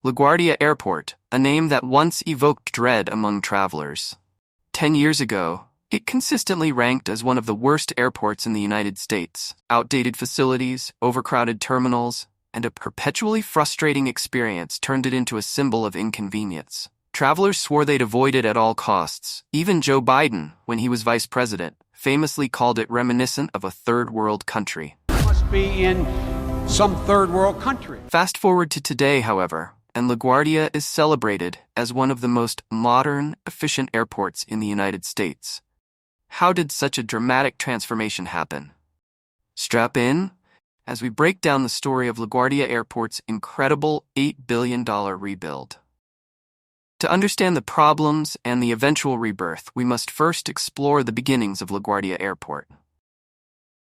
LaGuardia Airport, a name that once evoked dread among travelers. 10 years ago, it consistently ranked as one of the worst airports in the United States. Outdated facilities, overcrowded terminals, and a perpetually frustrating experience turned it into a symbol of inconvenience. Travelers swore they'd avoid it at all costs. Even Joe Biden, when he was vice president, famously called it reminiscent of a third world country. It must be in some third world country. Fast forward to today, however, and LaGuardia is celebrated as one of the most modern, efficient airports in the United States. How did such a dramatic transformation happen? Strap in as we break down the story of LaGuardia Airport's incredible $8 billion rebuild. To understand the problems and the eventual rebirth, we must first explore the beginnings of LaGuardia Airport.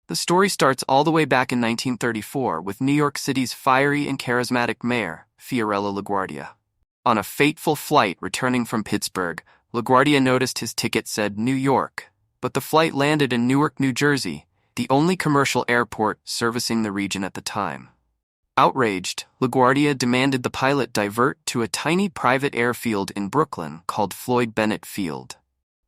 The story starts all the way back in 1934 with New York City's fiery and charismatic mayor, Fiorello LaGuardia. On a fateful flight returning from Pittsburgh, LaGuardia noticed his ticket said New York, but the flight landed in Newark, New Jersey, the only commercial airport servicing the region at the time. Outraged, LaGuardia demanded the pilot divert to a tiny private airfield in Brooklyn called Floyd Bennett Field.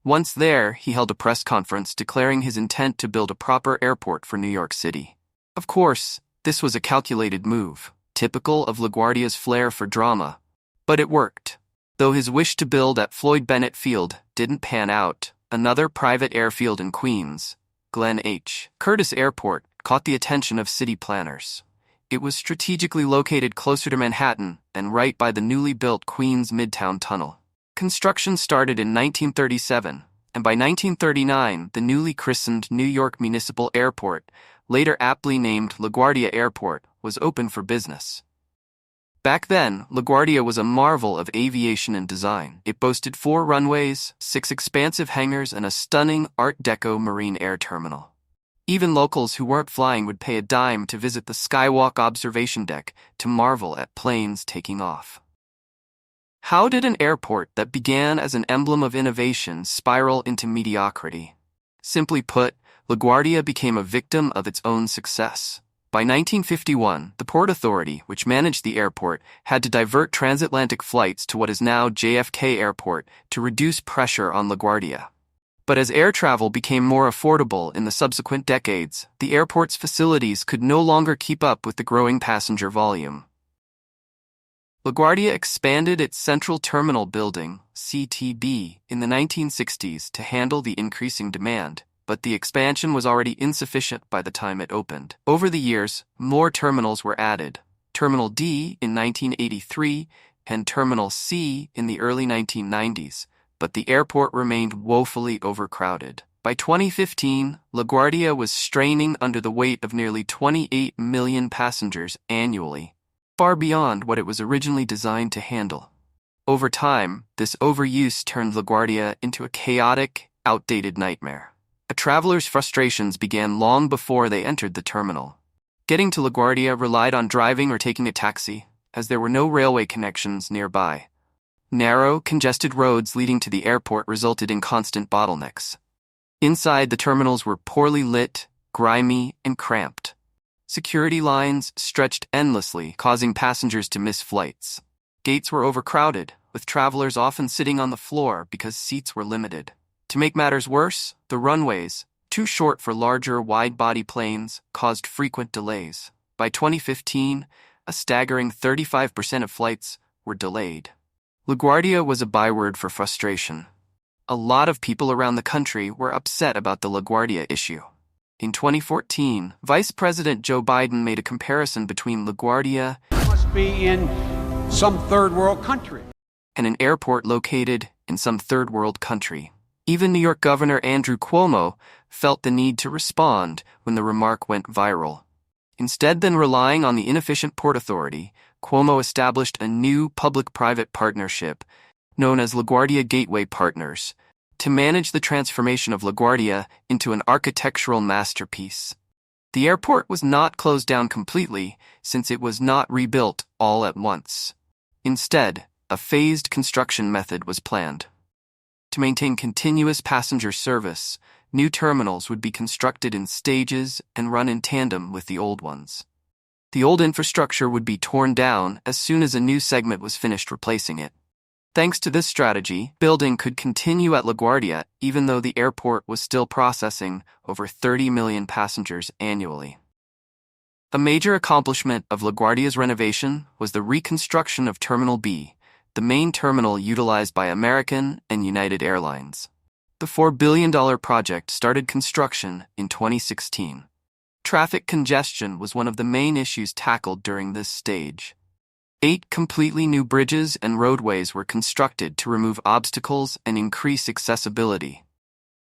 Once there, he held a press conference declaring his intent to build a proper airport for New York City. Of course, this was a calculated move, typical of LaGuardia's flair for drama. But it worked. Though his wish to build at Floyd Bennett Field didn't pan out, another private airfield in Queens, Glenn H. Curtis Airport, caught the attention of city planners. It was strategically located closer to Manhattan and right by the newly built Queens Midtown Tunnel. Construction started in 1937, and by 1939, the newly christened New York Municipal Airport, later aptly named LaGuardia Airport, was open for business. Back then, LaGuardia was a marvel of aviation and design. It boasted 4 runways, 6 expansive hangars, and a stunning Art Deco marine air terminal. Even locals who weren't flying would pay a dime to visit the Skywalk observation deck to marvel at planes taking off. How did an airport that began as an emblem of innovation spiral into mediocrity? Simply put, LaGuardia became a victim of its own success. By 1951, the Port Authority, which managed the airport, had to divert transatlantic flights to what is now JFK Airport to reduce pressure on LaGuardia. But as air travel became more affordable in the subsequent decades, the airport's facilities could no longer keep up with the growing passenger volume. LaGuardia expanded its Central Terminal Building, CTB, in the 1960s to handle the increasing demand, but the expansion was already insufficient by the time it opened. Over the years, more terminals were added, Terminal D in 1983 and Terminal C in the early 1990s, but the airport remained woefully overcrowded. By 2015, LaGuardia was straining under the weight of nearly 28 million passengers annually, far beyond what it was originally designed to handle. Over time, this overuse turned LaGuardia into a chaotic, outdated nightmare. A traveler's frustrations began long before they entered the terminal. Getting to LaGuardia relied on driving or taking a taxi, as there were no railway connections nearby. Narrow, congested roads leading to the airport resulted in constant bottlenecks. Inside, the terminals were poorly lit, grimy, and cramped. Security lines stretched endlessly, causing passengers to miss flights. Gates were overcrowded, with travelers often sitting on the floor because seats were limited. To make matters worse, the runways, too short for larger, wide-body planes, caused frequent delays. By 2015, a staggering 35% of flights were delayed. LaGuardia was a byword for frustration. A lot of people around the country were upset about the LaGuardia issue. In 2014, Vice President Joe Biden made a comparison between LaGuardia Must be in some third world country. and an airport located in some third world country. Even New York Governor Andrew Cuomo felt the need to respond when the remark went viral. Instead than relying on the inefficient Port Authority, Cuomo established a new public-private partnership known as LaGuardia Gateway Partners to manage the transformation of LaGuardia into an architectural masterpiece. The airport was not closed down completely since it was not rebuilt all at once. Instead, a phased construction method was planned. To maintain continuous passenger service, new terminals would be constructed in stages and run in tandem with the old ones. The old infrastructure would be torn down as soon as a new segment was finished replacing it. Thanks to this strategy, building could continue at LaGuardia even though the airport was still processing over 30 million passengers annually. A major accomplishment of LaGuardia's renovation was the reconstruction of Terminal B, the main terminal utilized by American and United Airlines. The $4 billion project started construction in 2016. Traffic congestion was one of the main issues tackled during this stage. 8 completely new bridges and roadways were constructed to remove obstacles and increase accessibility.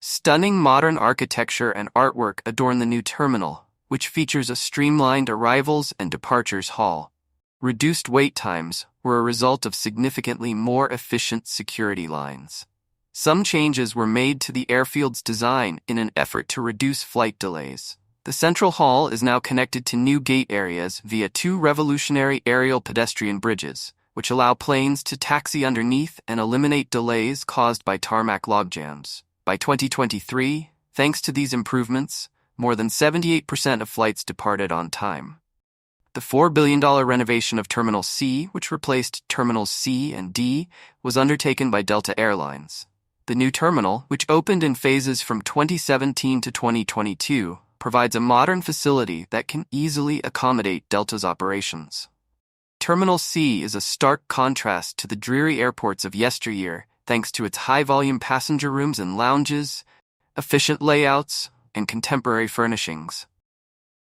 Stunning modern architecture and artwork adorn the new terminal, which features a streamlined arrivals and departures hall. Reduced wait times were a result of significantly more efficient security lines. Some changes were made to the airfield's design in an effort to reduce flight delays. The central hall is now connected to new gate areas via 2 revolutionary aerial pedestrian bridges, which allow planes to taxi underneath and eliminate delays caused by tarmac logjams. By 2023, thanks to these improvements, more than 78% of flights departed on time. The $4 billion renovation of Terminal C, which replaced Terminals C and D, was undertaken by Delta Airlines. The new terminal, which opened in phases from 2017 to 2022, provides a modern facility that can easily accommodate Delta's operations. Terminal C is a stark contrast to the dreary airports of yesteryear thanks to its high-volume passenger rooms and lounges, efficient layouts, and contemporary furnishings.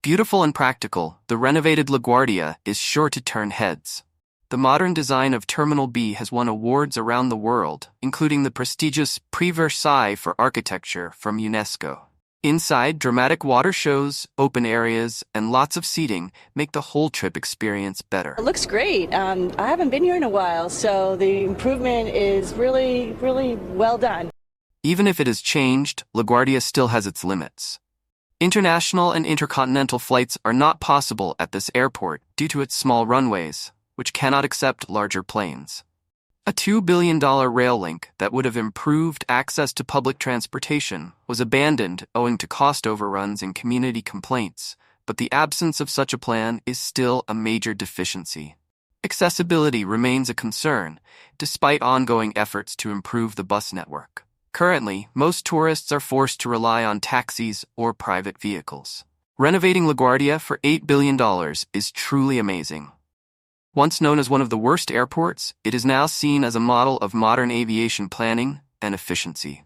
Beautiful and practical, the renovated LaGuardia is sure to turn heads. The modern design of Terminal B has won awards around the world, including the prestigious Prix Versailles for Architecture from UNESCO. Inside, dramatic water shows, open areas, and lots of seating make the whole trip experience better. It looks great. I haven't been here in a while, so the improvement is really, really well done. Even if it has changed, LaGuardia still has its limits. International and intercontinental flights are not possible at this airport due to its small runways, which cannot accept larger planes. A $2 billion rail link that would have improved access to public transportation was abandoned owing to cost overruns and community complaints, but the absence of such a plan is still a major deficiency. Accessibility remains a concern, despite ongoing efforts to improve the bus network. Currently, most tourists are forced to rely on taxis or private vehicles. Renovating LaGuardia for $8 billion is truly amazing. Once known as one of the worst airports, it is now seen as a model of modern aviation planning and efficiency.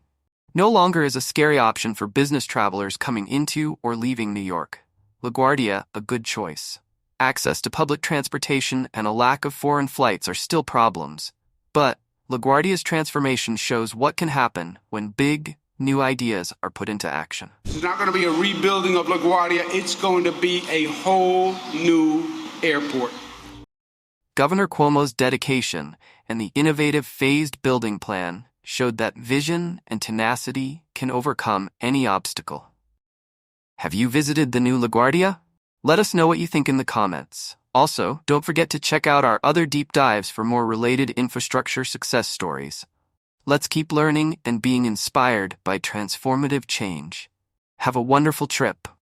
No longer is a scary option for business travelers coming into or leaving New York. LaGuardia, a good choice. Access to public transportation and a lack of foreign flights are still problems, but LaGuardia's transformation shows what can happen when big, new ideas are put into action. This is not going to be a rebuilding of LaGuardia. It's going to be a whole new airport. Governor Cuomo's dedication and the innovative phased building plan showed that vision and tenacity can overcome any obstacle. Have you visited the new LaGuardia? Let us know what you think in the comments. Also, don't forget to check out our other deep dives for more related infrastructure success stories. Let's keep learning and being inspired by transformative change. Have a wonderful trip.